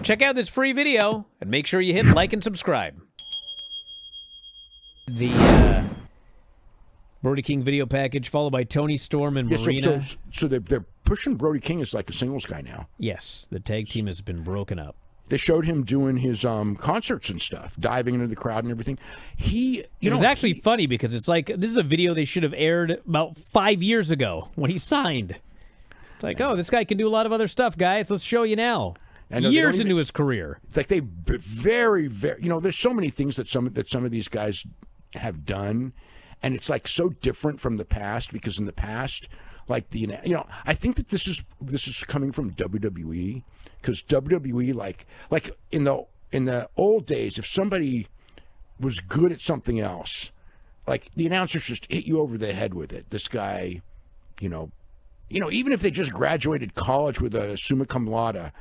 check out this free video and make sure you hit like and subscribe. The Brody King video package, followed by Tony Storm and Marina. So they're pushing Brody King as like a singles guy now. Yes, the tag team has been broken up. They showed him doing his concerts and stuff, diving into the crowd and everything. It was actually funny because it's like, this is a video they should have aired about 5 years ago when he signed. It's like, oh, this guy can do a lot of other stuff, guys. Let's show you now. Years into his career. It's like they very, very, there's so many things that some of these guys have done, and it's like so different from the past, because in the past, like I think that this is coming from WWE, because WWE like in the old days, if somebody was good at something else, like the announcers just hit you over the head with it. This guy, even if they just graduated college with a summa cum laude,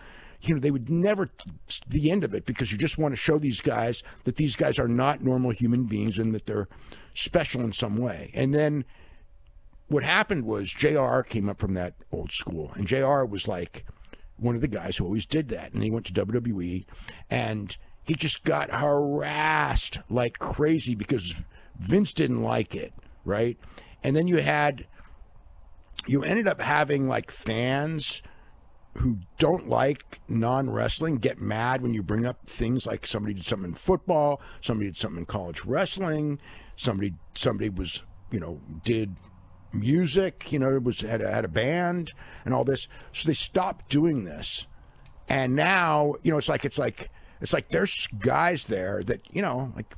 they would never the end of it, because you just want to show these guys that these guys are not normal human beings and that they're special in some way. And then what happened was JR came up from that old school, and JR was like one of the guys who always did that. And he went to WWE, and he just got harassed like crazy because Vince didn't like it, right? And then you ended up having like fans who don't like non-wrestling get mad when you bring up things like somebody did something in football, somebody did something in college wrestling, somebody was, did music, had a band and all this. So they stopped doing this. And now, it's like there's guys there that, like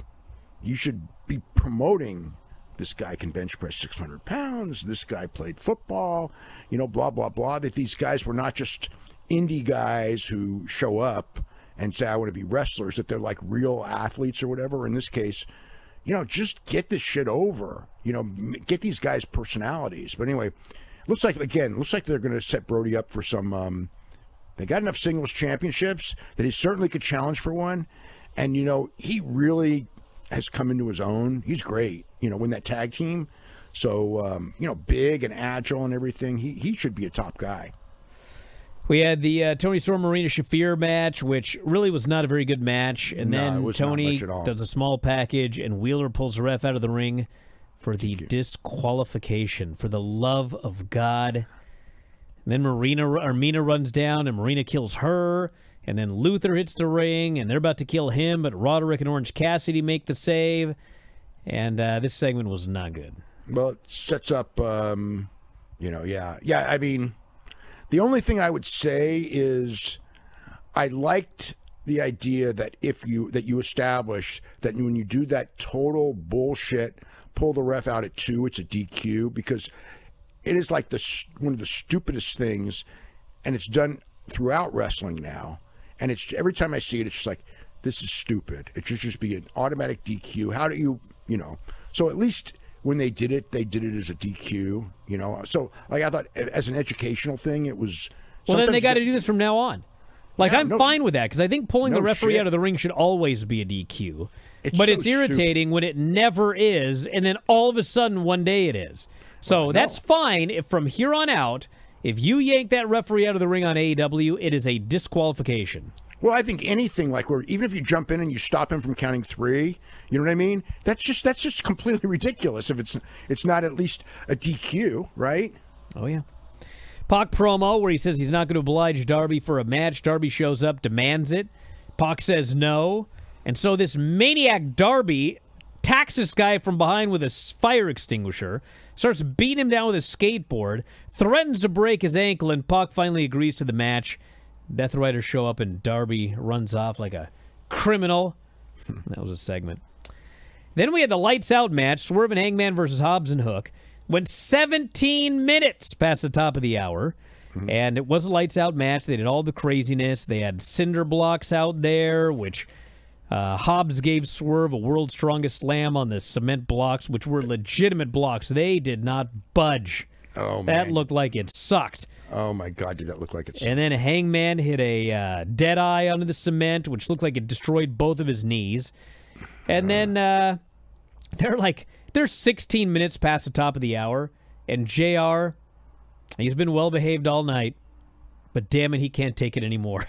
you should be promoting. This guy can bench press 600 pounds. This guy played football, blah, blah, blah. That these guys were not just indie guys who show up and say, I want to be wrestlers, that they're like real athletes or whatever. In this case, just get this shit over. Get these guys personalities. But anyway, looks like they're going to set Brody up for some, they got enough singles championships that he certainly could challenge for one. And, he really has come into his own. He's great, in that tag team. So, big and agile and everything. He should be a top guy. We had the Tony Storm Marina Shafir match, which really was not a very good match. And then Tony does a small package, and Wheeler pulls the ref out of the ring for the disqualification. For the love of God. And then Marina runs down, and Marina kills her. And then Luther hits the ring, and they're about to kill him, but Roderick and Orange Cassidy make the save. And this segment was not good. Well, it sets up, I mean, the only thing I would say is I liked the idea that you establish that when you do that total bullshit, pull the ref out at 2, it's a DQ, because it is like one of the stupidest things, and it's done throughout wrestling now. And it's every time I see it, it's just like, this is stupid. It should just be an automatic DQ. How do you, So at least when they did it as a DQ, So, like, I thought as an educational thing, it was... Well, then they got to do this from now on. Like, yeah, I'm fine with that, because I think pulling the referee out of the ring should always be a DQ. It's irritating when it never is, and then all of a sudden one day it is. So that's fine if from here on out... If you yank that referee out of the ring on AEW, it is a disqualification. Well, I think anything like even if you jump in and you stop him from counting 3, you know what I mean? That's just completely ridiculous if it's not at least a DQ, right? Oh yeah. Pac promo where he says he's not going to oblige Darby for a match. Darby shows up, demands it. Pac says no, and so this maniac Darby attacks this guy from behind with a fire extinguisher, starts beating him down with a skateboard, threatens to break his ankle, and Pac finally agrees to the match. Death Riders show up, and Darby runs off like a criminal. That was a segment. Then we had the Lights Out match, Swerve and Hangman versus Hobbs and Hook. Went 17 minutes past the top of the hour, and it was a Lights Out match. They did all the craziness. They had cinder blocks out there, which... Hobbs gave Swerve a world's strongest slam on the cement blocks, which were legitimate blocks. They did not budge. Oh, man. That looked like it sucked. Oh, my God, did that look like it sucked. And then Hangman hit a dead eye onto the cement, which looked like it destroyed both of his knees. And then they're 16 minutes past the top of the hour, and JR, he's been well-behaved all night, but damn it, he can't take it anymore.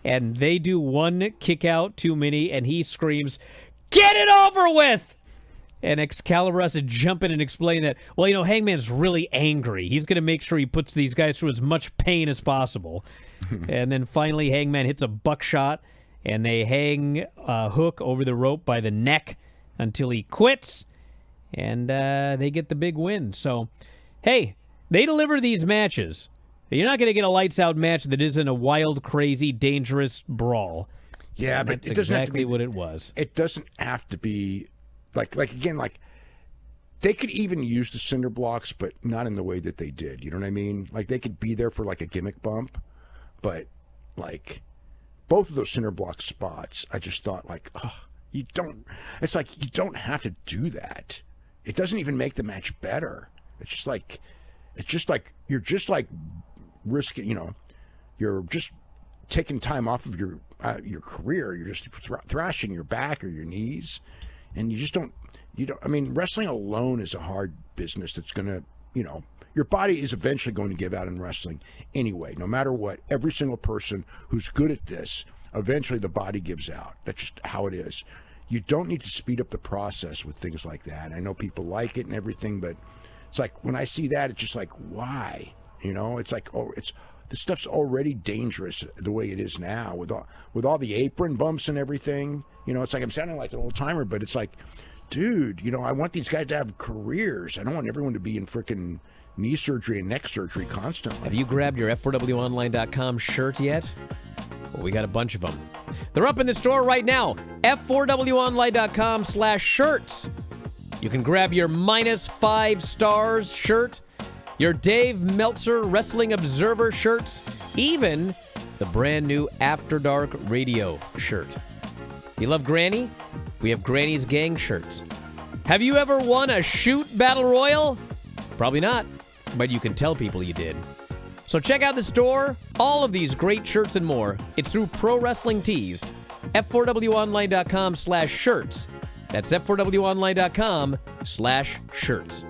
and they do one kick out too many, and he screams, "Get it over with!" And Excalibur has to jump in and explain that, well, Hangman's really angry. He's going to make sure he puts these guys through as much pain as possible. And then finally, Hangman hits a buckshot, and they hang Hook over the rope by the neck until he quits, and they get the big win. So, hey, they deliver these matches. You're not going to get a lights-out match that isn't a wild, crazy, dangerous brawl. Yeah, and but that's it doesn't exactly have to be, what it was. It doesn't have to be like they could even use the cinder blocks, but not in the way that they did. You know what I mean? Like they could be there for like a gimmick bump, but like both of those cinder block spots, I just thought like, you don't. It's like you don't have to do that. It doesn't even make the match better. It's just like you're just like risking. You're just taking time off of your career. You're just thrashing your back or your knees, and you don't. I mean, wrestling alone is a hard business. That's gonna, your body is eventually going to give out in wrestling anyway. No matter what, every single person who's good at this, eventually the body gives out. That's just how it is. You don't need to speed up the process with things like that. I know people like it and everything, but it's like when I see that, it's just like, why? It's like, this stuff's already dangerous the way it is now with all the apron bumps and everything. It's like I'm sounding like an old timer, but it's like, dude, I want these guys to have careers. I don't want everyone to be in freaking knee surgery and neck surgery constantly. Have you grabbed your F4WOnline.com shirt yet? Well, we got a bunch of them. They're up in the store right now. F4WOnline.com/shirts. You can grab your -5 stars shirt, your Dave Meltzer Wrestling Observer shirts, even the brand new After Dark Radio shirt. You love Granny? We have Granny's Gang shirts. Have you ever won a shoot battle royal? Probably not, but you can tell people you did. So check out the store. All of these great shirts and more. It's through Pro Wrestling Tees. F4WOnline.com/shirts. That's F4WOnline.com/shirts.